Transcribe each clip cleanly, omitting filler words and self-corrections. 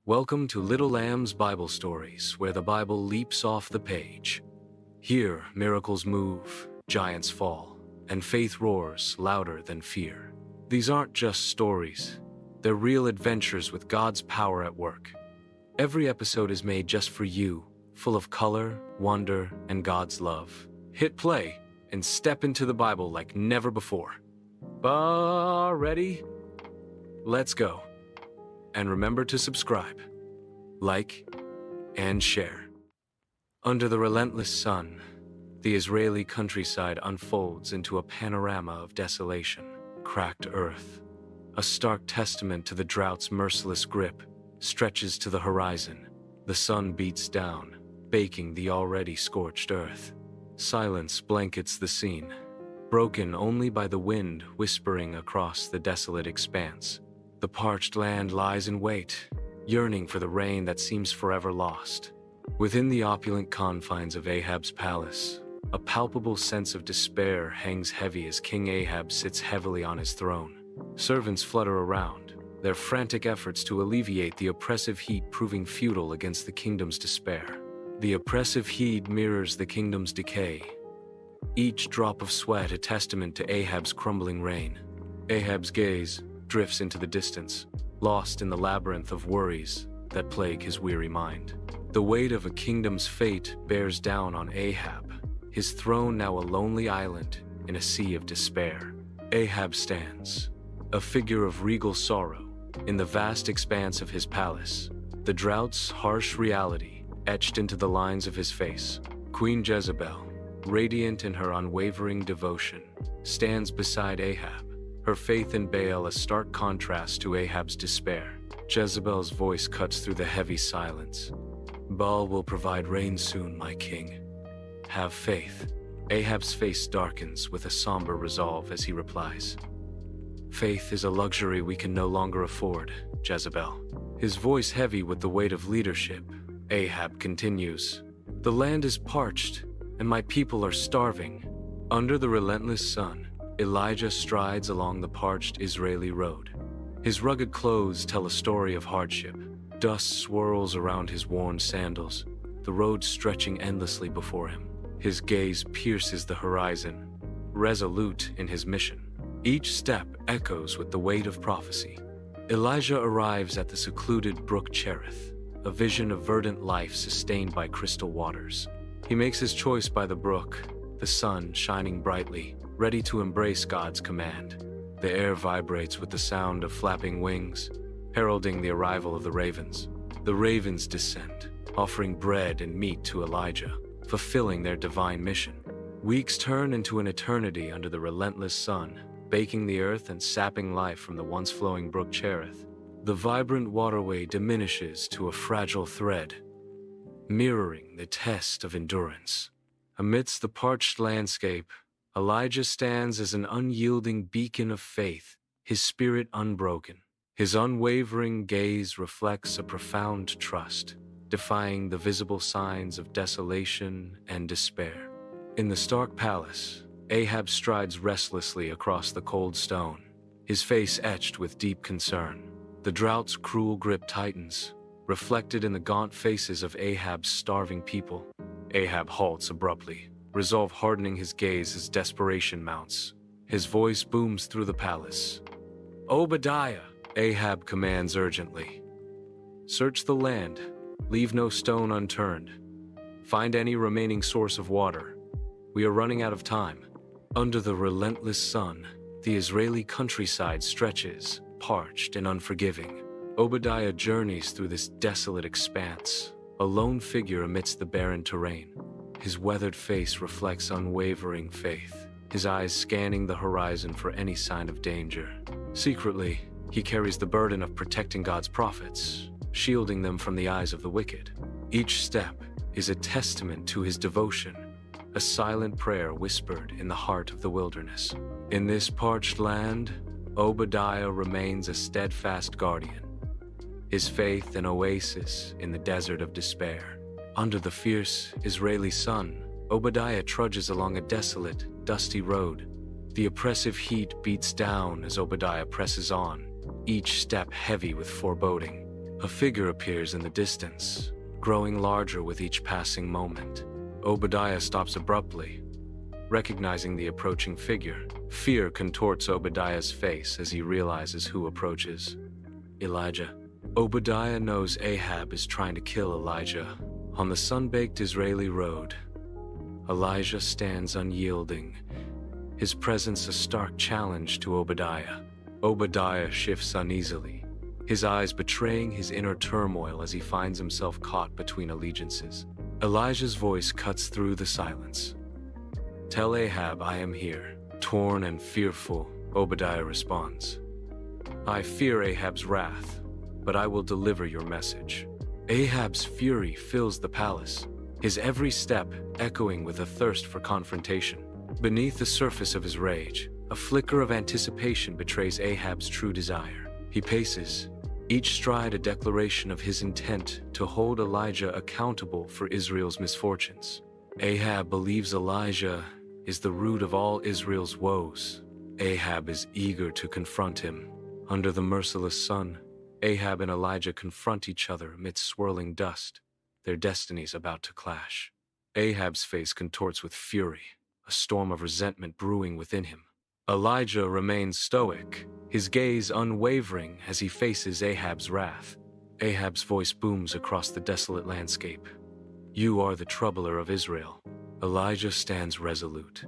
Welcome to Little Lamb's Bible Stories, where the Bible leaps off the page. Here, miracles move, giants fall, and faith roars louder than fear. These aren't just stories, they're real adventures with God's power at work. Every episode is made just for you, full of color, wonder, and God's love. Hit play and step into the Bible like never before. Ready? Let's go. And remember to subscribe, like, and share. Under the relentless sun, the Israeli countryside unfolds into a panorama of desolation, cracked earth. A stark testament to the drought's merciless grip stretches to the horizon. The sun beats down, baking the already scorched earth. Silence blankets the scene, broken only by the wind whispering across the desolate expanse. The parched land lies in wait, yearning for the rain that seems forever lost. Within the opulent confines of Ahab's palace, a palpable sense of despair hangs heavy as King Ahab sits heavily on his throne. Servants flutter around, their frantic efforts to alleviate the oppressive heat proving futile against the kingdom's despair. The oppressive heat mirrors the kingdom's decay, each drop of sweat a testament to Ahab's crumbling reign. Ahab's gaze drifts into the distance, lost in the labyrinth of worries that plague his weary mind. The weight of a kingdom's fate bears down on Ahab, his throne now a lonely island in a sea of despair. Ahab stands, a figure of regal sorrow, in the vast expanse of his palace, the drought's harsh reality etched into the lines of his face. Queen Jezebel, radiant in her unwavering devotion, stands beside Ahab, her faith in Baal a stark contrast to Ahab's despair. Jezebel's voice cuts through the heavy silence. Baal will provide rain soon, my king. Have faith. Ahab's face darkens with a somber resolve as he replies. Faith is a luxury we can no longer afford, Jezebel. His voice heavy with the weight of leadership, Ahab continues. The land is parched, and my people are starving. Under the relentless sun, Elijah strides along the parched Israeli road. His rugged clothes tell a story of hardship. Dust swirls around his worn sandals, the road stretching endlessly before him. His gaze pierces the horizon, resolute in his mission. Each step echoes with the weight of prophecy. Elijah arrives at the secluded brook Cherith, a vision of verdant life sustained by crystal waters. He makes his choice by the brook, the sun shining brightly, ready to embrace God's command. The air vibrates with the sound of flapping wings, heralding the arrival of the ravens. The ravens descend, offering bread and meat to Elijah, fulfilling their divine mission. Weeks turn into an eternity under the relentless sun, baking the earth and sapping life from the once flowing brook Cherith. The vibrant waterway diminishes to a fragile thread, mirroring the test of endurance. Amidst the parched landscape, Elijah stands as an unyielding beacon of faith, his spirit unbroken. His unwavering gaze reflects a profound trust, defying the visible signs of desolation and despair. In the stark palace, Ahab strides restlessly across the cold stone, his face etched with deep concern. The drought's cruel grip tightens, reflected in the gaunt faces of Ahab's starving people. Ahab halts abruptly, resolve hardening his gaze as desperation mounts. His voice booms through the palace. Obadiah, Ahab commands urgently. Search the land, leave no stone unturned. Find any remaining source of water. We are running out of time. Under the relentless sun, the Israeli countryside stretches, parched and unforgiving. Obadiah journeys through this desolate expanse, a lone figure amidst the barren terrain. His weathered face reflects unwavering faith, his eyes scanning the horizon for any sign of danger. Secretly, he carries the burden of protecting God's prophets, shielding them from the eyes of the wicked. Each step is a testament to his devotion, a silent prayer whispered in the heart of the wilderness. In this parched land, Obadiah remains a steadfast guardian, his faith an oasis in the desert of despair. Under the fierce Israeli sun, Obadiah trudges along a desolate, dusty road. The oppressive heat beats down as Obadiah presses on, each step heavy with foreboding. A figure appears in the distance, growing larger with each passing moment. Obadiah stops abruptly, recognizing the approaching figure. Fear contorts Obadiah's face as he realizes who approaches. Elijah. Obadiah knows Ahab is trying to kill Elijah. On the sun-baked Israeli road, Elijah stands unyielding, his presence a stark challenge to Obadiah. Obadiah shifts uneasily, his eyes betraying his inner turmoil as he finds himself caught between allegiances. Elijah's voice cuts through the silence. "Tell Ahab I am here." Torn and fearful, Obadiah responds. "I fear Ahab's wrath, but I will deliver your message." Ahab's fury fills the palace, his every step echoing with a thirst for confrontation. Beneath the surface of his rage, a flicker of anticipation betrays Ahab's true desire. He paces, each stride a declaration of his intent to hold Elijah accountable for Israel's misfortunes. Ahab believes Elijah is the root of all Israel's woes. Ahab is eager to confront him. Under the merciless sun, Ahab and Elijah confront each other amidst swirling dust, their destinies about to clash. Ahab's face contorts with fury, a storm of resentment brewing within him. Elijah remains stoic, his gaze unwavering as he faces Ahab's wrath. Ahab's voice booms across the desolate landscape. "You are the troubler of Israel." Elijah stands resolute,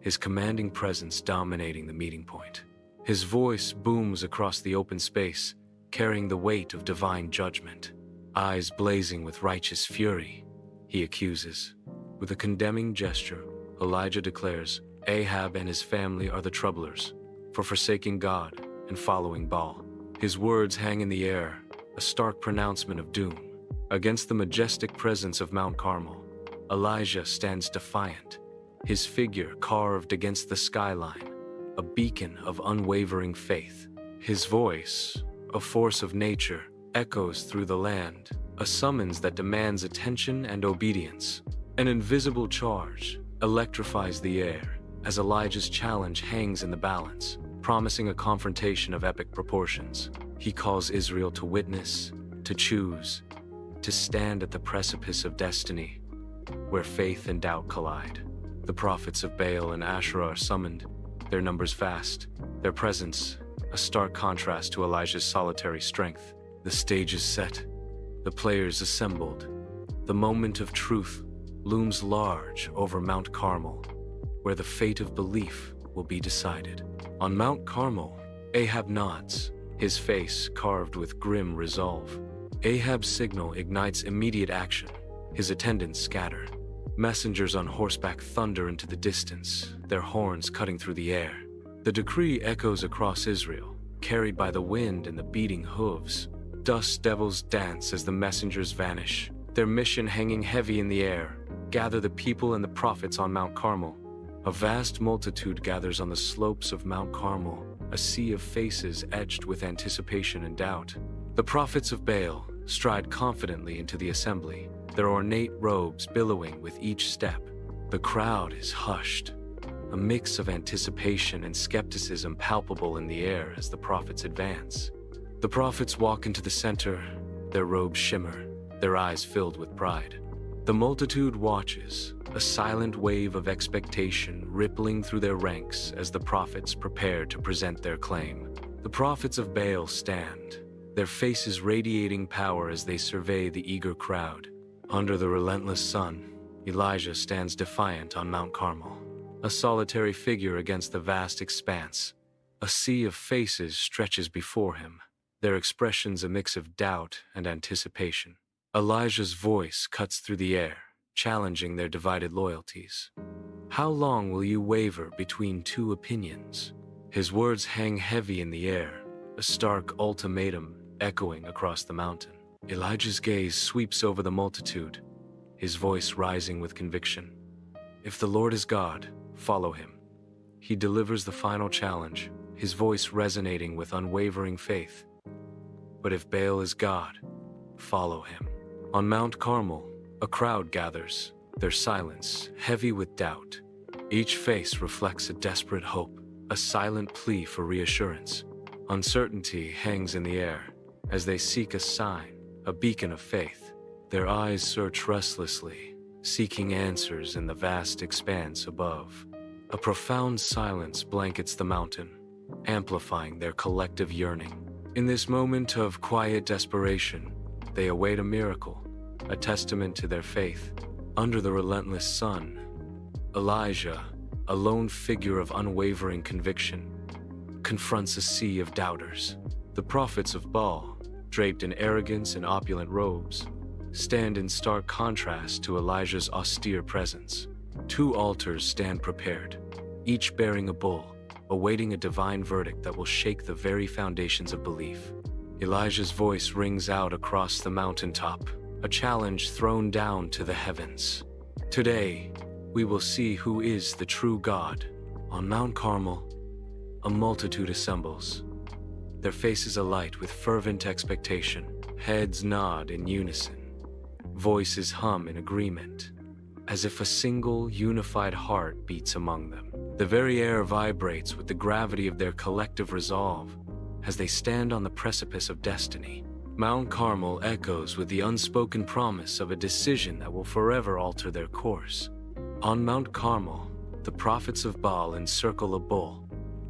his commanding presence dominating the meeting point. His voice booms across the open space, carrying the weight of divine judgment. Eyes blazing with righteous fury, he accuses. With a condemning gesture, Elijah declares, Ahab and his family are the troublers, for forsaking God and following Baal. His words hang in the air, a stark pronouncement of doom. Against the majestic presence of Mount Carmel, Elijah stands defiant, his figure carved against the skyline, a beacon of unwavering faith. His voice, a force of nature, echoes through the land, a summons that demands attention and obedience. An invisible charge electrifies the air as Elijah's challenge hangs in the balance, promising a confrontation of epic proportions. He calls Israel to witness, to choose, to stand at the precipice of destiny, where faith and doubt collide. The prophets of Baal and Asherah are summoned, their numbers vast, their presence a stark contrast to Elijah's solitary strength. The stage is set, the players assembled. The moment of truth looms large over Mount Carmel, where the fate of belief will be decided. On Mount Carmel, Ahab nods, his face carved with grim resolve. Ahab's signal ignites immediate action, his attendants scatter. Messengers on horseback thunder into the distance, their horns cutting through the air. The decree echoes across Israel, carried by the wind and the beating hooves. Dust devils dance as the messengers vanish, their mission hanging heavy in the air. Gather the people and the prophets on Mount Carmel. A vast multitude gathers on the slopes of Mount Carmel, a sea of faces etched with anticipation and doubt. The prophets of Baal stride confidently into the assembly, their ornate robes billowing with each step. The crowd is hushed, a mix of anticipation and skepticism palpable in the air as the prophets advance. The prophets walk into the center, their robes shimmer, their eyes filled with pride. The multitude watches, a silent wave of expectation rippling through their ranks as the prophets prepare to present their claim. The prophets of Baal stand, their faces radiating power as they survey the eager crowd. Under the relentless sun, Elijah stands defiant on Mount Carmel, a solitary figure against the vast expanse. A sea of faces stretches before him, their expressions a mix of doubt and anticipation. Elijah's voice cuts through the air, challenging their divided loyalties. How long will you waver between two opinions? His words hang heavy in the air, a stark ultimatum echoing across the mountain. Elijah's gaze sweeps over the multitude, his voice rising with conviction. If the Lord is God, follow him. He delivers the final challenge, his voice resonating with unwavering faith. But if Baal is God, follow him. On Mount Carmel, a crowd gathers, their silence heavy with doubt. Each face reflects a desperate hope, a silent plea for reassurance. Uncertainty hangs in the air, as they seek a sign, a beacon of faith. Their eyes search restlessly, seeking answers in the vast expanse above. A profound silence blankets the mountain, amplifying their collective yearning. In this moment of quiet desperation, they await a miracle, a testament to their faith. Under the relentless sun, Elijah, a lone figure of unwavering conviction, confronts a sea of doubters. The prophets of Baal, draped in arrogance and opulent robes, stand in stark contrast to Elijah's austere presence. Two altars stand prepared, each bearing a bull, awaiting a divine verdict that will shake the very foundations of belief. Elijah's voice rings out across the mountaintop, a challenge thrown down to the heavens. Today, we will see who is the true God. On Mount Carmel, a multitude assembles, their faces alight with fervent expectation. Heads nod in unison, voices hum in agreement, as if a single, unified heart beats among them. The very air vibrates with the gravity of their collective resolve as they stand on the precipice of destiny. Mount Carmel echoes with the unspoken promise of a decision that will forever alter their course. On Mount Carmel, the prophets of Baal encircle a bull,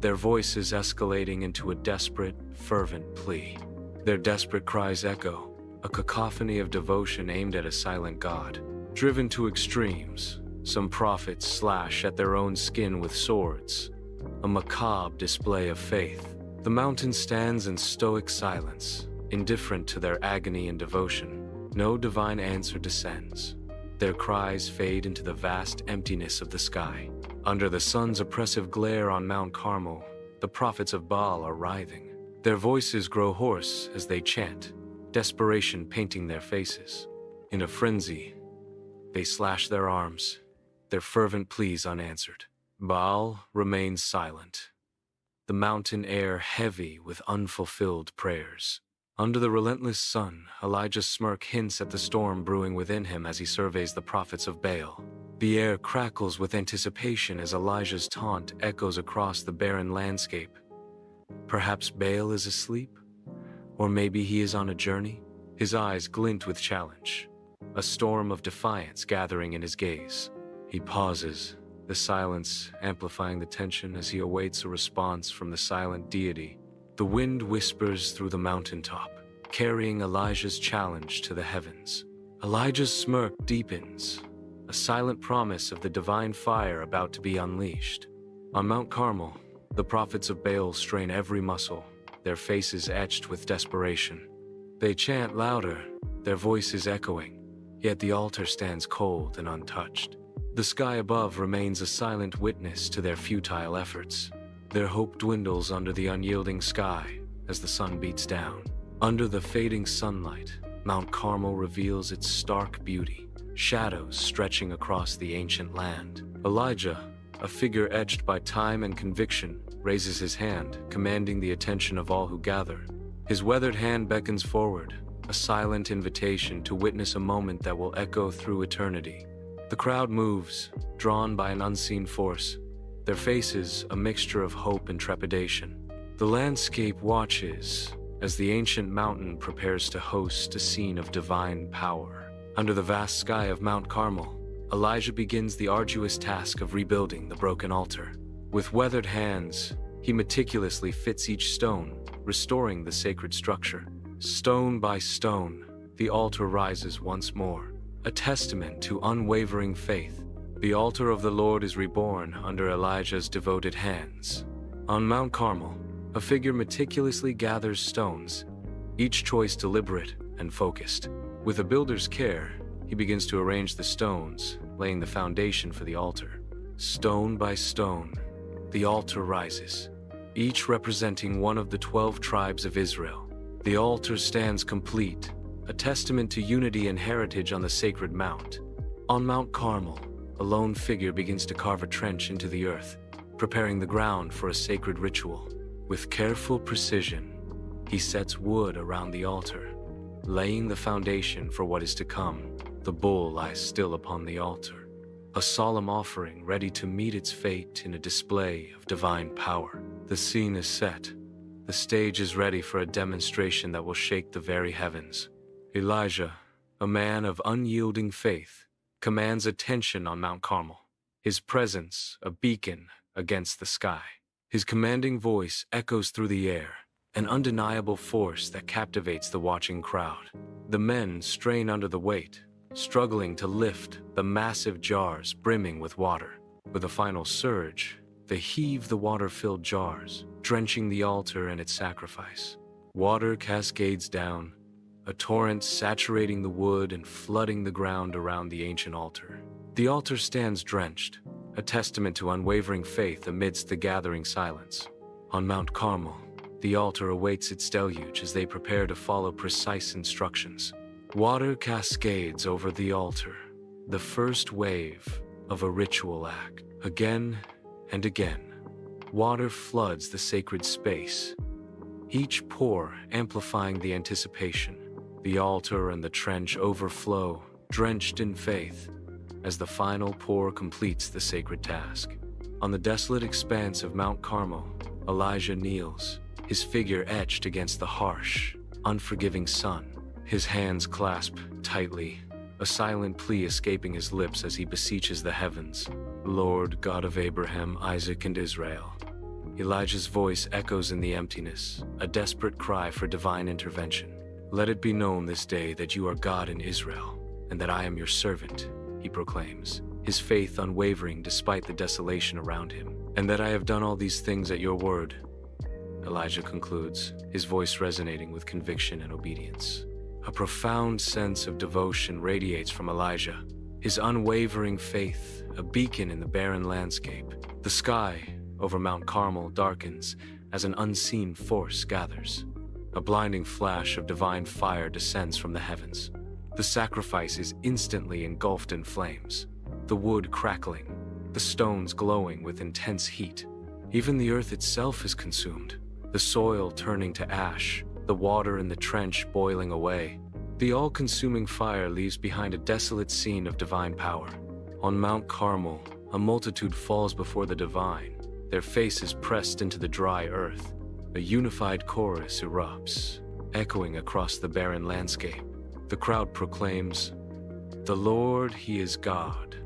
their voices escalating into a desperate, fervent plea. Their desperate cries echo, a cacophony of devotion aimed at a silent God. Driven to extremes, some prophets slash at their own skin with swords, a macabre display of faith. The mountain stands in stoic silence, indifferent to their agony and devotion. No divine answer descends. Their cries fade into the vast emptiness of the sky. Under the sun's oppressive glare on Mount Carmel, the prophets of Baal are writhing. Their voices grow hoarse as they chant, desperation painting their faces. In a frenzy, they slash their arms, their fervent pleas unanswered. Baal remains silent, the mountain air heavy with unfulfilled prayers. Under the relentless sun, Elijah's smirk hints at the storm brewing within him as he surveys the prophets of Baal. The air crackles with anticipation as Elijah's taunt echoes across the barren landscape. Perhaps Baal is asleep? Or maybe he is on a journey? His eyes glint with challenge, a storm of defiance gathering in his gaze. He pauses, the silence amplifying the tension as he awaits a response from the silent deity. The wind whispers through the mountaintop, carrying Elijah's challenge to the heavens. Elijah's smirk deepens, a silent promise of the divine fire about to be unleashed. On Mount Carmel, the prophets of Baal strain every muscle, their faces etched with desperation. They chant louder, their voices echoing, yet the altar stands cold and untouched. The sky above remains a silent witness to their futile efforts. Their hope dwindles under the unyielding sky as the sun beats down. Under the fading sunlight, Mount Carmel reveals its stark beauty, shadows stretching across the ancient land. Elijah, a figure etched by time and conviction, raises his hand, commanding the attention of all who gather. His weathered hand beckons forward, a silent invitation to witness a moment that will echo through eternity. The crowd moves, drawn by an unseen force, their faces a mixture of hope and trepidation. The landscape watches as the ancient mountain prepares to host a scene of divine power. Under the vast sky of Mount Carmel, Elijah begins the arduous task of rebuilding the broken altar. With weathered hands, he meticulously fits each stone, restoring the sacred structure. Stone by stone, the altar rises once more, a testament to unwavering faith. The altar of the Lord is reborn under Elijah's devoted hands. On Mount Carmel, a figure meticulously gathers stones, each choice deliberate and focused. With a builder's care, he begins to arrange the stones, laying the foundation for the altar. Stone by stone, the altar rises, each representing one of the 12 tribes of Israel. The altar stands complete, a testament to unity and heritage on the sacred mount. On Mount Carmel, a lone figure begins to carve a trench into the earth, preparing the ground for a sacred ritual. With careful precision, he sets wood around the altar, laying the foundation for what is to come. The bull lies still upon the altar, a solemn offering ready to meet its fate in a display of divine power. The scene is set, The stage is ready for a demonstration that will shake the very heavens. Elijah, a man of unyielding faith, commands attention on Mount Carmel, his presence a beacon against the sky. His commanding voice echoes through the air, an undeniable force that captivates the watching crowd. The men strain under the weight, struggling to lift the massive jars brimming with water. With a final surge, they heave the water-filled jars, drenching the altar and its sacrifice. Water cascades down, a torrent saturating the wood and flooding the ground around the ancient altar. The altar stands drenched, a testament to unwavering faith amidst the gathering silence. On Mount Carmel, the altar awaits its deluge as they prepare to follow precise instructions. Water cascades over the altar, the first wave of a ritual act. Again and again, water floods the sacred space, each pour amplifying the anticipation. The altar and the trench overflow, drenched in faith, as the final pour completes the sacred task. On the desolate expanse of Mount Carmel, Elijah kneels, his figure etched against the harsh, unforgiving sun. His hands clasp tightly, a silent plea escaping his lips as he beseeches the heavens. Lord, God of Abraham, Isaac, and Israel. Elijah's voice echoes in the emptiness, a desperate cry for divine intervention. Let it be known this day that you are God in Israel, and that I am your servant, he proclaims, his faith unwavering despite the desolation around him. And that I have done all these things at your word, Elijah concludes, his voice resonating with conviction and obedience. A profound sense of devotion radiates from Elijah, his unwavering faith a beacon in the barren landscape. The sky over Mount Carmel darkens as an unseen force gathers. A blinding flash of divine fire descends from the heavens. The sacrifice is instantly engulfed in flames, the wood crackling, the stones glowing with intense heat. Even the earth itself is consumed, the soil turning to ash, the water in the trench boiling away. The all-consuming fire leaves behind a desolate scene of divine power. On Mount Carmel, a multitude falls before the divine, their faces pressed into the dry earth. A unified chorus erupts, echoing across the barren landscape. The crowd proclaims, "The Lord, He is God.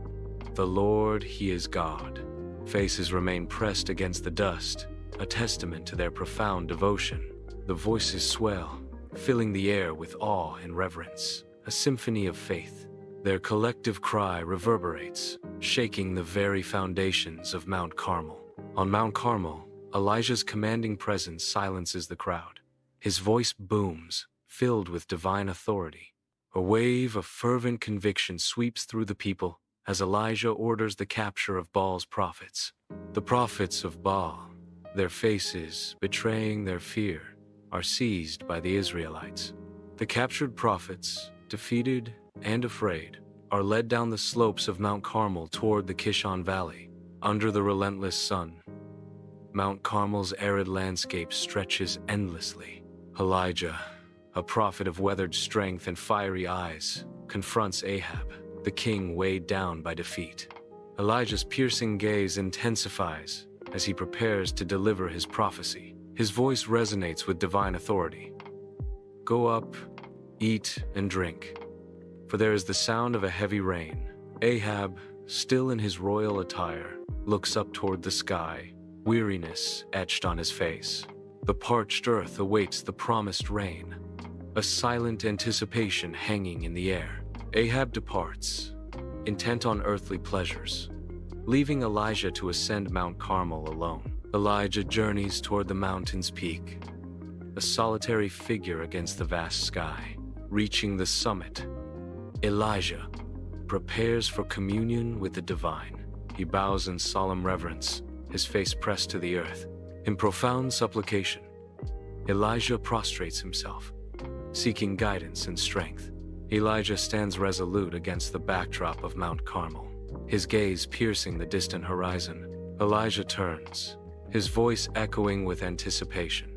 The Lord, He is God." Faces remain pressed against the dust, a testament to their profound devotion. The voices swell, filling the air with awe and reverence, a symphony of faith. Their collective cry reverberates, shaking the very foundations of Mount Carmel. On Mount Carmel, Elijah's commanding presence silences the crowd. His voice booms, filled with divine authority. A wave of fervent conviction sweeps through the people as Elijah orders the capture of Baal's prophets. The prophets of Baal, their faces betraying their fear, are seized by the Israelites. The captured prophets, defeated and afraid, are led down the slopes of Mount Carmel toward the Kishon Valley. Under the relentless sun, Mount Carmel's arid landscape stretches endlessly. Elijah, a prophet of weathered strength and fiery eyes, confronts Ahab, the king weighed down by defeat. Elijah's piercing gaze intensifies as he prepares to deliver his prophecy. His voice resonates with divine authority. "Go up, eat and drink, for there is the sound of a heavy rain." Ahab, still in his royal attire, looks up toward the sky, weariness etched on his face. The parched earth awaits the promised rain, a silent anticipation hanging in the air. Ahab departs, intent on earthly pleasures, leaving Elijah to ascend Mount Carmel alone. Elijah journeys toward the mountain's peak, a solitary figure against the vast sky. Reaching the summit, Elijah prepares for communion with the divine. He bows in solemn reverence, his face pressed to the earth. In profound supplication, Elijah prostrates himself, seeking guidance and strength. Elijah stands resolute against the backdrop of Mount Carmel, his gaze piercing the distant horizon. Elijah turns, his voice echoing with anticipation.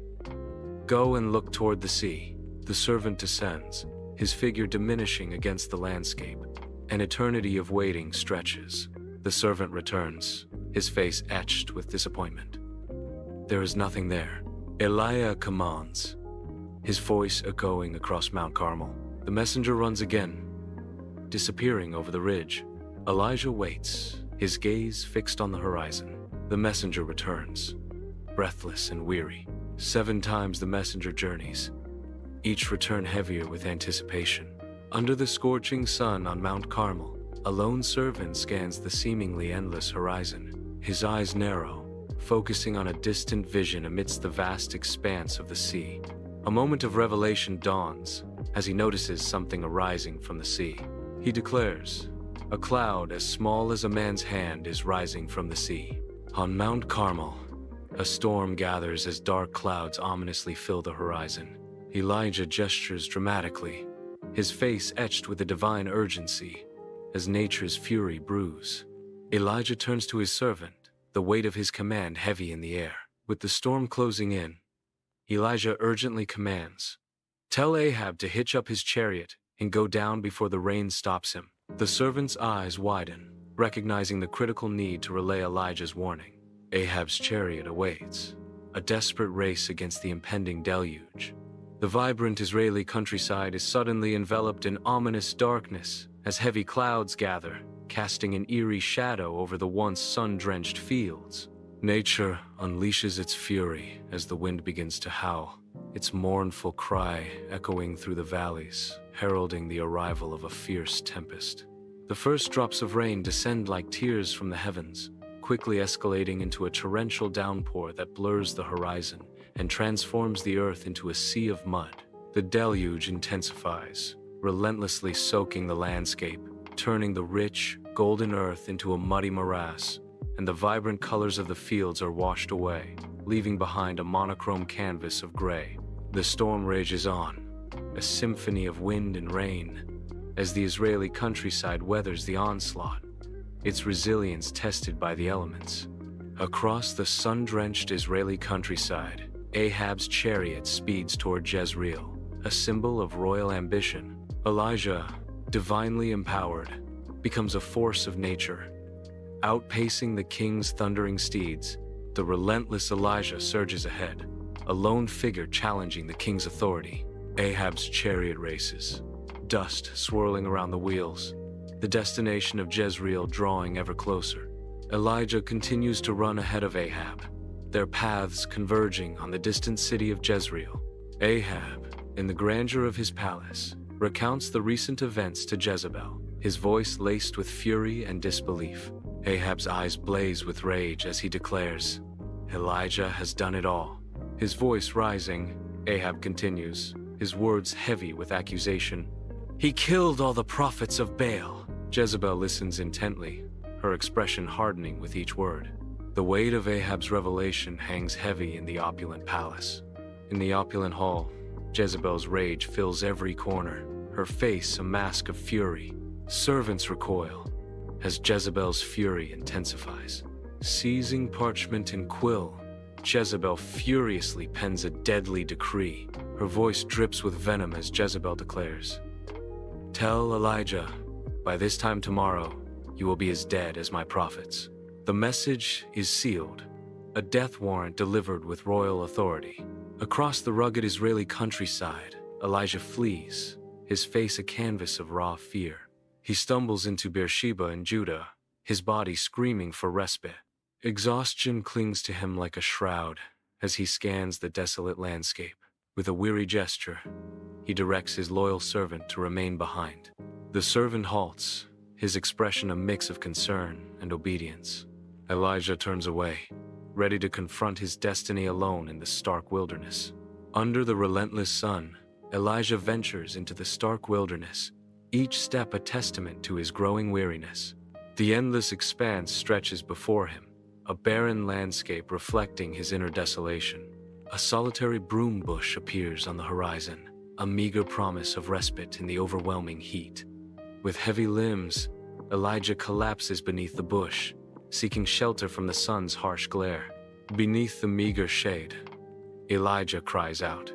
"Go and look toward the sea." The servant descends, his figure diminishing against the landscape. An eternity of waiting stretches. The servant returns, his face etched with disappointment. There is nothing there. Elijah commands, his voice echoing across Mount Carmel. The messenger runs again, disappearing over the ridge. Elijah waits, his gaze fixed on the horizon. The messenger returns, breathless and weary. 7 times the messenger journeys, each return heavier with anticipation. Under the scorching sun on Mount Carmel, a lone servant scans the seemingly endless horizon. His eyes narrow, focusing on a distant vision amidst the vast expanse of the sea. A moment of revelation dawns as he notices something arising from the sea. He declares, "A cloud as small as a man's hand is rising from the sea." On Mount Carmel, a storm gathers as dark clouds ominously fill the horizon. Elijah gestures dramatically, his face etched with a divine urgency, as nature's fury brews. Elijah turns to his servant, the weight of his command heavy in the air. With the storm closing in, Elijah urgently commands, "Tell Ahab to hitch up his chariot and go down before the rain stops him." The servant's eyes widen, recognizing the critical need to relay Elijah's warning. Ahab's chariot awaits, a desperate race against the impending deluge. The vibrant Israeli countryside is suddenly enveloped in ominous darkness as heavy clouds gather, casting an eerie shadow over the once sun-drenched fields. Nature unleashes its fury as the wind begins to howl, its mournful cry echoing through the valleys, heralding the arrival of a fierce tempest. The first drops of rain descend like tears from the heavens, quickly escalating into a torrential downpour that blurs the horizon and transforms the earth into a sea of mud. The deluge intensifies, relentlessly soaking the landscape, turning the rich, golden earth into a muddy morass, and the vibrant colors of the fields are washed away, leaving behind a monochrome canvas of gray. The storm rages on, a symphony of wind and rain, as the Israeli countryside weathers the onslaught, its resilience tested by the elements. Across the sun-drenched Israeli countryside, Ahab's chariot speeds toward Jezreel, a symbol of royal ambition. Elijah, divinely empowered, becomes a force of nature. Outpacing the king's thundering steeds, the relentless Elijah surges ahead, a lone figure challenging the king's authority. Ahab's chariot races, dust swirling around the wheels, the destination of Jezreel drawing ever closer. Elijah continues to run ahead of Ahab, their paths converging on the distant city of Jezreel. Ahab, in the grandeur of his palace, recounts the recent events to Jezebel, his voice laced with fury and disbelief. Ahab's eyes blaze with rage as he declares, "Elijah has done it all." His voice rising, Ahab continues, his words heavy with accusation. "He killed all the prophets of Baal." Jezebel listens intently, her expression hardening with each word. The weight of Ahab's revelation hangs heavy in the opulent palace. In the opulent hall, Jezebel's rage fills every corner, her face a mask of fury. Servants recoil as Jezebel's fury intensifies. Seizing parchment and quill, Jezebel furiously pens a deadly decree. Her voice drips with venom as Jezebel declares, "Tell Elijah, by this time tomorrow, you will be as dead as my prophets." The message is sealed, a death warrant delivered with royal authority. Across the rugged Israeli countryside, Elijah flees, his face a canvas of raw fear. He stumbles into Beersheba in Judah, his body screaming for respite. Exhaustion clings to him like a shroud as he scans the desolate landscape. With a weary gesture, he directs his loyal servant to remain behind. The servant halts, his expression a mix of concern and obedience. Elijah turns away, ready to confront his destiny alone in the stark wilderness. Under the relentless sun, Elijah ventures into the stark wilderness, each step a testament to his growing weariness. The endless expanse stretches before him, a barren landscape reflecting his inner desolation. A solitary broom bush appears on the horizon, a meager promise of respite in the overwhelming heat. With heavy limbs, Elijah collapses beneath the bush, seeking shelter from the sun's harsh glare. Beneath the meager shade, Elijah cries out,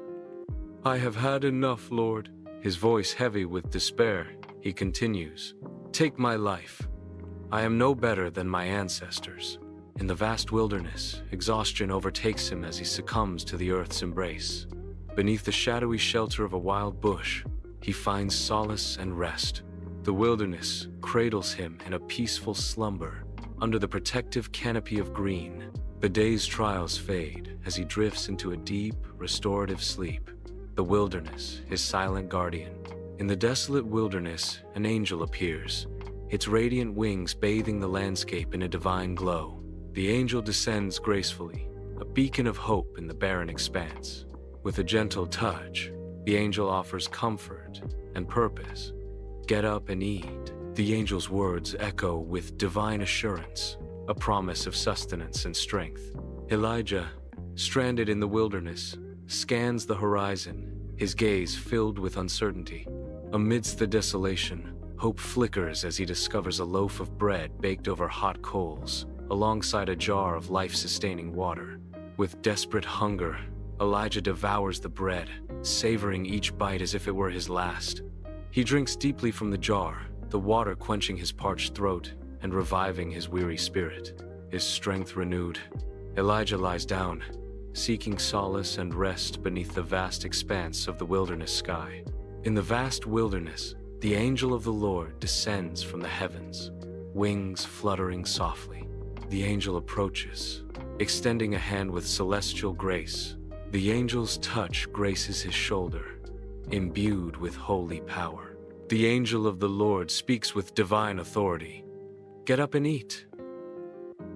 "I have had enough, Lord." His voice heavy with despair, he continues, "Take my life. I am no better than my ancestors." In the vast wilderness, exhaustion overtakes him as he succumbs to the earth's embrace. Beneath the shadowy shelter of a wild bush, he finds solace and rest. The wilderness cradles him in a peaceful slumber. Under the protective canopy of green, the day's trials fade as he drifts into a deep, restorative sleep. The wilderness, his silent guardian. In the desolate wilderness, an angel appears, its radiant wings bathing the landscape in a divine glow. The angel descends gracefully, a beacon of hope in the barren expanse. With a gentle touch, the angel offers comfort and purpose. Get up and eat. The angel's words echo with divine assurance, a promise of sustenance and strength. Elijah, stranded in the wilderness, scans the horizon, his gaze filled with uncertainty. Amidst the desolation, hope flickers as he discovers a loaf of bread baked over hot coals, alongside a jar of life-sustaining water. With desperate hunger, Elijah devours the bread, savoring each bite as if it were his last. He drinks deeply from the jar, the water quenching his parched throat and reviving his weary spirit. His strength renewed, Elijah lies down, seeking solace and rest beneath the vast expanse of the wilderness sky. In the vast wilderness, the angel of the Lord descends from the heavens, wings fluttering softly. The angel approaches, extending a hand with celestial grace. The angel's touch graces his shoulder, imbued with holy power. The angel of the Lord speaks with divine authority. Get up and eat,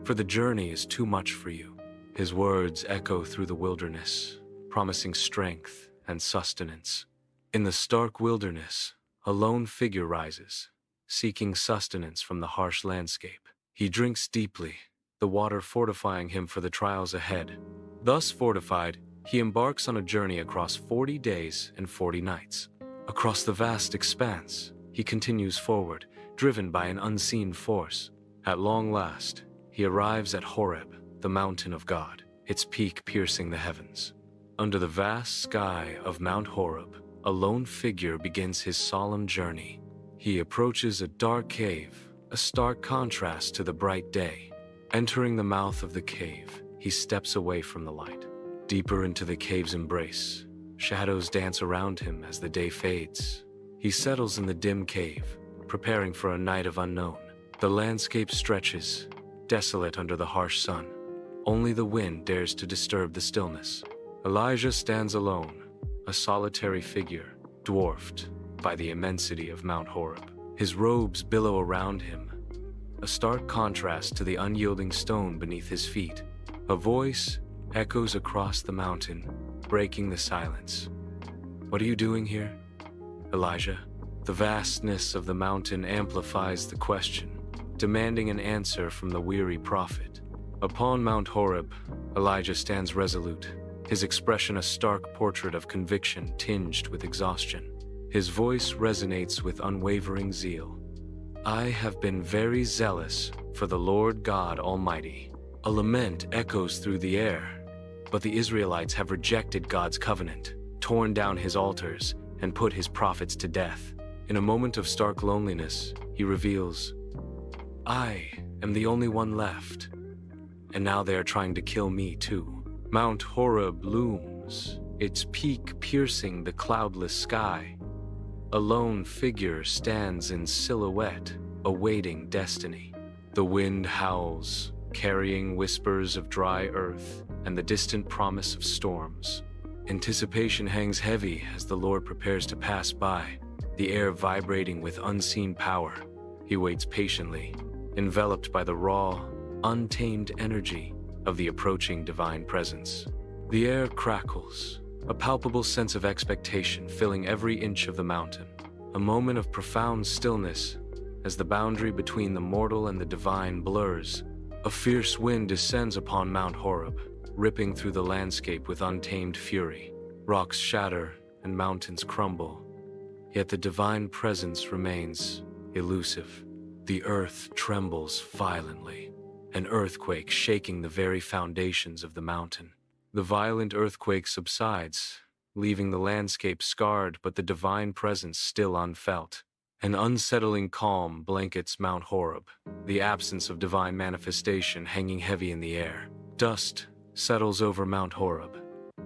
for the journey is too much for you. His words echo through the wilderness, promising strength and sustenance. In the stark wilderness, a lone figure rises, seeking sustenance from the harsh landscape. He drinks deeply, the water fortifying him for the trials ahead. Thus fortified, he embarks on a journey across 40 days and 40 nights. Across the vast expanse, he continues forward, driven by an unseen force. At long last, he arrives at Horeb, the mountain of God, its peak piercing the heavens. Under the vast sky of Mount Horeb, a lone figure begins his solemn journey. He approaches a dark cave, a stark contrast to the bright day. Entering the mouth of the cave, he steps away from the light. Deeper into the cave's embrace, shadows dance around him as the day fades. He settles in the dim cave, preparing for a night of unknown. The landscape stretches, desolate under the harsh sun. Only the wind dares to disturb the stillness. Elijah stands alone, a solitary figure, dwarfed by the immensity of Mount Horeb. His robes billow around him, a stark contrast to the unyielding stone beneath his feet. A voice echoes across the mountain, breaking the silence. What are you doing here, Elijah? The vastness of the mountain amplifies the question, demanding an answer from the weary prophet. Upon Mount Horeb, Elijah stands resolute, his expression a stark portrait of conviction tinged with exhaustion. His voice resonates with unwavering zeal. I have been very zealous for the Lord God Almighty. A lament echoes through the air. But the Israelites have rejected God's covenant, torn down his altars, and put his prophets to death. In a moment of stark loneliness, he reveals, I am the only one left, and now they are trying to kill me too. Mount Horeb looms, its peak piercing the cloudless sky. A lone figure stands in silhouette, awaiting destiny. The wind howls, carrying whispers of dry earth and the distant promise of storms. Anticipation hangs heavy as the Lord prepares to pass by, the air vibrating with unseen power. He waits patiently, enveloped by the raw, untamed energy of the approaching divine presence. The air crackles, a palpable sense of expectation filling every inch of the mountain. A moment of profound stillness as the boundary between the mortal and the divine blurs. A fierce wind descends upon Mount Horeb, ripping through the landscape with untamed fury. Rocks shatter and mountains crumble, yet the divine presence remains elusive. The earth trembles violently, an earthquake shaking the very foundations of the mountain. The violent earthquake subsides, leaving the landscape scarred but the divine presence still unfelt. An unsettling calm blankets Mount Horeb, the absence of divine manifestation hanging heavy in the air. Dust settles over Mount Horeb,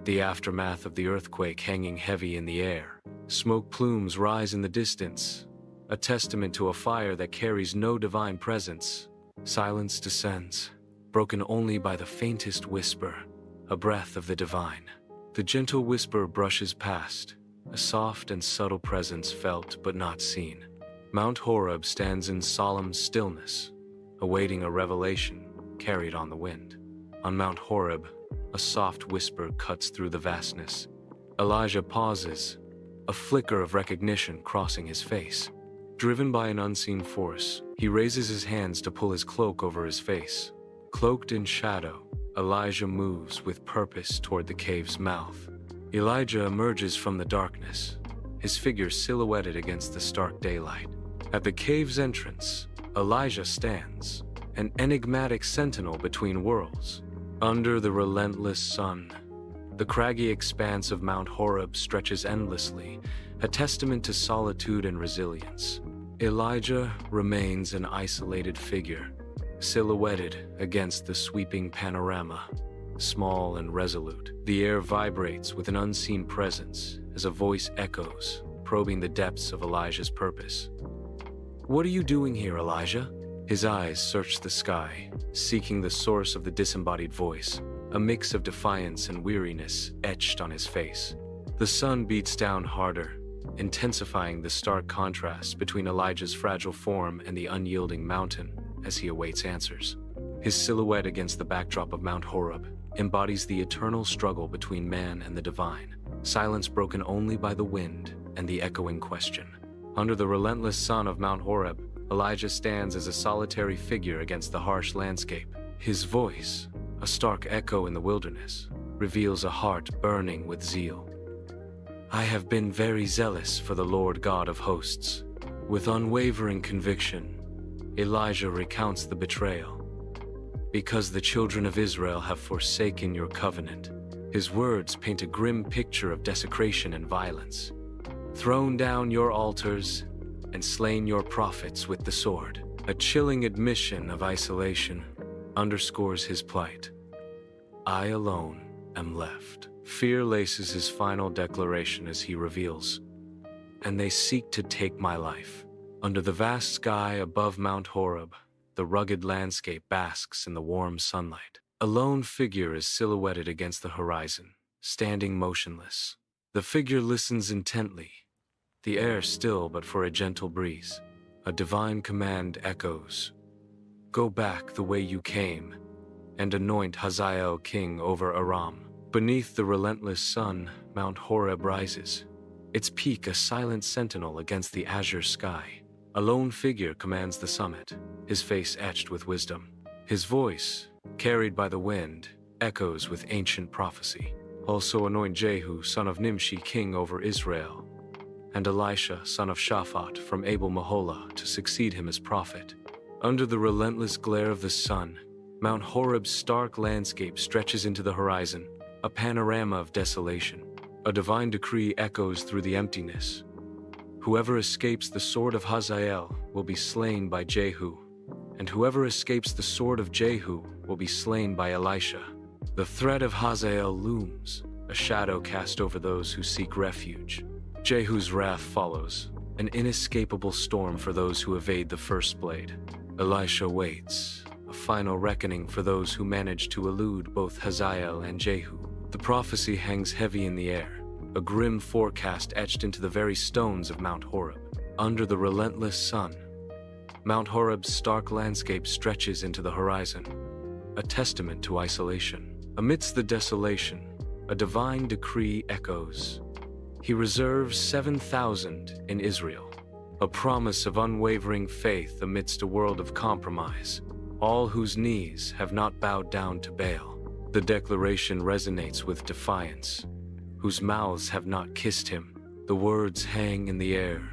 the aftermath of the earthquake hanging heavy in the air. Smoke plumes rise in the distance, a testament to a fire that carries no divine presence. Silence descends, broken only by the faintest whisper, a breath of the divine. The gentle whisper brushes past, a soft and subtle presence felt but not seen. Mount Horeb stands in solemn stillness, awaiting a revelation carried on the wind. On Mount Horeb, a soft whisper cuts through the vastness. Elijah pauses, a flicker of recognition crossing his face. Driven by an unseen force, he raises his hands to pull his cloak over his face. Cloaked in shadow, Elijah moves with purpose toward the cave's mouth. Elijah emerges from the darkness, his figure silhouetted against the stark daylight. At the cave's entrance, Elijah stands, an enigmatic sentinel between worlds. Under the relentless sun, the craggy expanse of Mount Horeb stretches endlessly, a testament to solitude and resilience. Elijah remains an isolated figure, silhouetted against the sweeping panorama. Small and resolute, the air vibrates with an unseen presence as a voice echoes, probing the depths of Elijah's purpose. "What are you doing here, Elijah?" His eyes search the sky, seeking the source of the disembodied voice, a mix of defiance and weariness etched on his face. The sun beats down harder, intensifying the stark contrast between Elijah's fragile form and the unyielding mountain as he awaits answers. His silhouette against the backdrop of Mount Horeb embodies the eternal struggle between man and the divine, silence broken only by the wind and the echoing question. Under the relentless sun of Mount Horeb, Elijah stands as a solitary figure against the harsh landscape. His voice, a stark echo in the wilderness, reveals a heart burning with zeal. "I have been very zealous for the Lord God of hosts." With unwavering conviction, Elijah recounts the betrayal. "Because the children of Israel have forsaken your covenant." His words paint a grim picture of desecration and violence. "Thrown down your altars and slain your prophets with the sword." A chilling admission of isolation underscores his plight. "I alone am left." Fear laces his final declaration as he reveals, "And they seek to take my life." Under the vast sky above Mount Horeb, the rugged landscape basks in the warm sunlight. A lone figure is silhouetted against the horizon, standing motionless. The figure listens intently, the air still but for a gentle breeze. A divine command echoes, "Go back the way you came, and anoint Hazael king over Aram." Beneath the relentless sun, Mount Horeb rises, its peak a silent sentinel against the azure sky. A lone figure commands the summit, his face etched with wisdom. His voice, carried by the wind, echoes with ancient prophecy. "Also anoint Jehu, son of Nimshi, king over Israel, and Elisha, son of Shaphat, from Abel Meholah, to succeed him as prophet." Under the relentless glare of the sun, Mount Horeb's stark landscape stretches into the horizon, a panorama of desolation. A divine decree echoes through the emptiness. "Whoever escapes the sword of Hazael will be slain by Jehu, and whoever escapes the sword of Jehu will be slain by Elisha." The threat of Hazael looms, a shadow cast over those who seek refuge. Jehu's wrath follows, an inescapable storm for those who evade the first blade. Elisha waits, a final reckoning for those who manage to elude both Hazael and Jehu. The prophecy hangs heavy in the air, a grim forecast etched into the very stones of Mount Horeb. Under the relentless sun, Mount Horeb's stark landscape stretches into the horizon, a testament to isolation. Amidst the desolation, a divine decree echoes. He reserves 7,000 in Israel, a promise of unwavering faith amidst a world of compromise, all whose knees have not bowed down to Baal. The declaration resonates with defiance, whose mouths have not kissed him. The words hang in the air,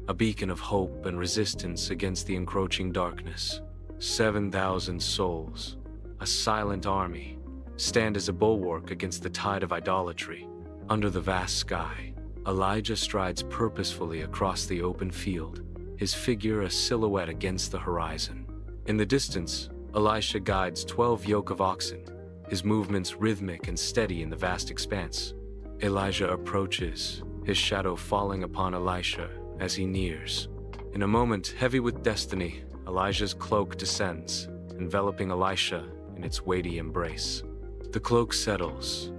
a beacon of hope and resistance against the encroaching darkness. 7,000 souls, a silent army, stand as a bulwark against the tide of idolatry. Under the vast sky, Elijah strides purposefully across the open field, his figure a silhouette against the horizon. In the distance, Elisha guides 12 yoke of oxen, his movements rhythmic and steady in the vast expanse. Elijah approaches, his shadow falling upon Elisha as he nears. In a moment heavy with destiny, Elijah's cloak descends, enveloping Elisha in its weighty embrace. The cloak settles,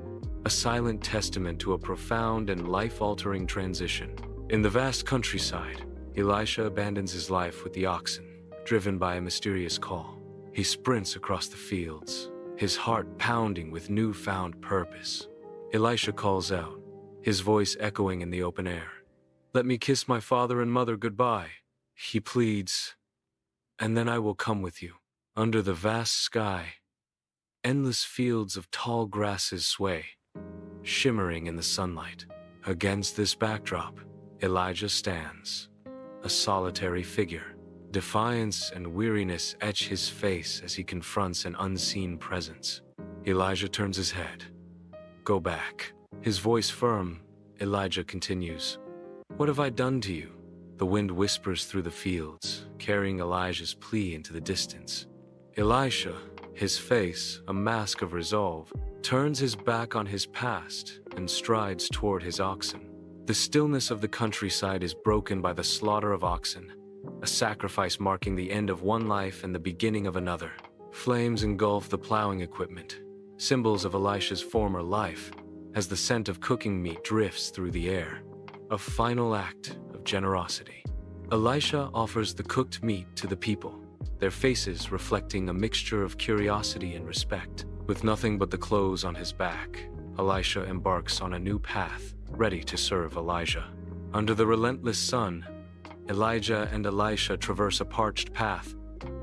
a silent testament to a profound and life-altering transition. In the vast countryside, Elisha abandons his life with the oxen, driven by a mysterious call. He sprints across the fields, his heart pounding with newfound purpose. Elisha calls out, his voice echoing in the open air. "Let me kiss my father and mother goodbye," he pleads, "and then I will come with you." Under the vast sky, endless fields of tall grasses sway, shimmering in the sunlight. Against this backdrop, Elijah stands, a solitary figure. Defiance and weariness etch his face as he confronts an unseen presence. Elijah turns his head. "Go back." His voice firm, Elijah continues, "What have I done to you?" The wind whispers through the fields, carrying Elijah's plea into the distance. Elisha, his face a mask of resolve, turns his back on his past and strides toward his oxen. The stillness of the countryside is broken by the slaughter of oxen, a sacrifice marking the end of one life and the beginning of another. Flames engulf the plowing equipment, symbols of Elisha's former life, as the scent of cooking meat drifts through the air. A final act of generosity. Elisha offers the cooked meat to the people, their faces reflecting a mixture of curiosity and respect. With nothing but the clothes on his back, Elisha embarks on a new path, ready to serve Elijah. Under the relentless sun, Elijah and Elisha traverse a parched path,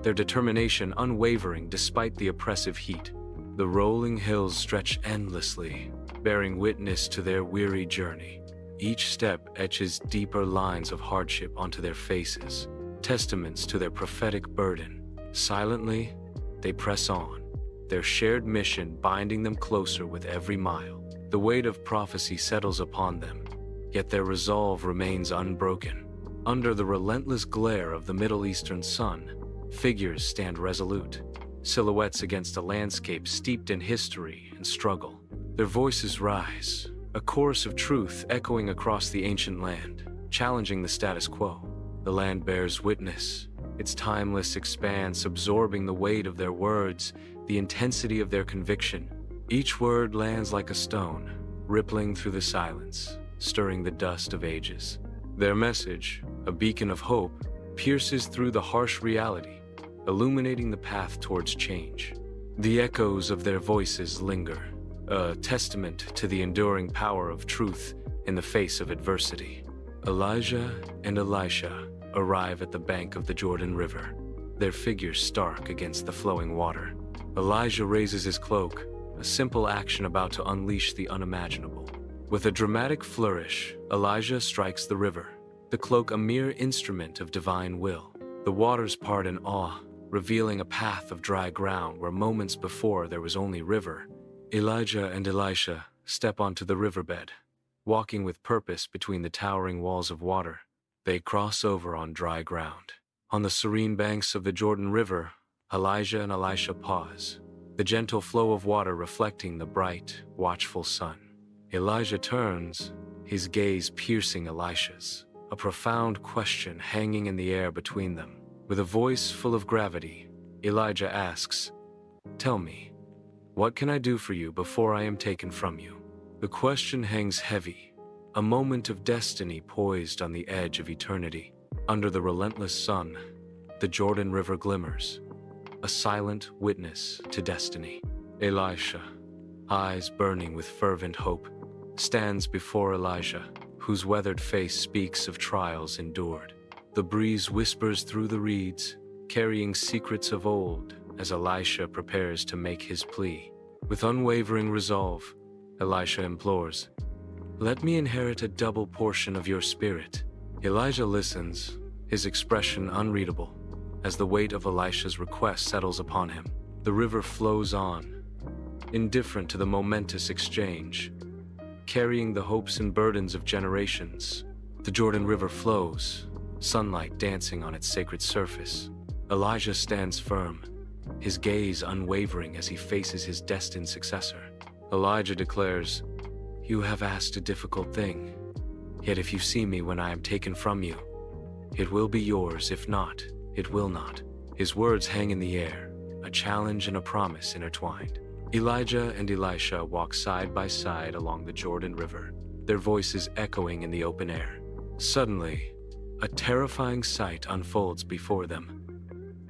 their determination unwavering despite the oppressive heat. The rolling hills stretch endlessly, bearing witness to their weary journey. Each step etches deeper lines of hardship onto their faces, testaments to their prophetic burden. Silently, they press on, their shared mission binding them closer with every mile. The weight of prophecy settles upon them, yet their resolve remains unbroken. Under the relentless glare of the Middle Eastern sun, figures stand resolute, silhouettes against a landscape steeped in history and struggle. Their voices rise, a chorus of truth echoing across the ancient land, challenging the status quo. The land bears witness, its timeless expanse absorbing the weight of their words, the intensity of their conviction. Each word lands like a stone, rippling through the silence, stirring the dust of ages. Their message, a beacon of hope, pierces through the harsh reality, illuminating the path towards change. The echoes of their voices linger, a testament to the enduring power of truth in the face of adversity. Elijah and Elisha arrive at the bank of the Jordan River, their figures stark against the flowing water. Elijah raises his cloak, a simple action about to unleash the unimaginable. With a dramatic flourish, Elijah strikes the river, the cloak a mere instrument of divine will. The waters part in awe, revealing a path of dry ground where moments before there was only river. Elijah and Elisha step onto the riverbed, walking with purpose between the towering walls of water. They cross over on dry ground. On the serene banks of the Jordan River, Elijah and Elisha pause, the gentle flow of water reflecting the bright, watchful sun. Elijah turns, his gaze piercing Elisha's, a profound question hanging in the air between them. With a voice full of gravity, Elijah asks, "Tell me, what can I do for you before I am taken from you?" The question hangs heavy, a moment of destiny poised on the edge of eternity. Under the relentless sun, the Jordan River glimmers, a silent witness to destiny. Elisha, eyes burning with fervent hope, stands before Elijah, whose weathered face speaks of trials endured. The breeze whispers through the reeds, carrying secrets of old as Elisha prepares to make his plea. With unwavering resolve, Elisha implores, "Let me inherit a double portion of your spirit." Elijah listens, his expression unreadable, as the weight of Elisha's request settles upon him. The river flows on, indifferent to the momentous exchange, carrying the hopes and burdens of generations. The Jordan River flows, sunlight dancing on its sacred surface. Elijah stands firm, his gaze unwavering as he faces his destined successor. Elijah declares, "You have asked a difficult thing. Yet if you see me when I am taken from you, it will be yours. If not, it will not." His words hang in the air, a challenge and a promise intertwined. Elijah and Elisha walk side by side along the Jordan River, their voices echoing in the open air. Suddenly, a terrifying sight unfolds before them.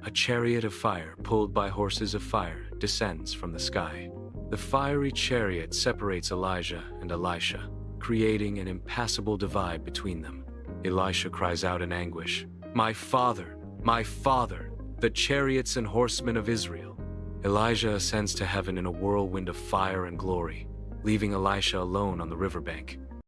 A chariot of fire pulled by horses of fire descends from the sky. The fiery chariot separates Elijah and Elisha, creating an impassable divide between them. Elisha cries out in anguish, my father, the chariots and horsemen of Israel." Elijah ascends to heaven in a whirlwind of fire and glory, leaving Elisha alone on the riverbank.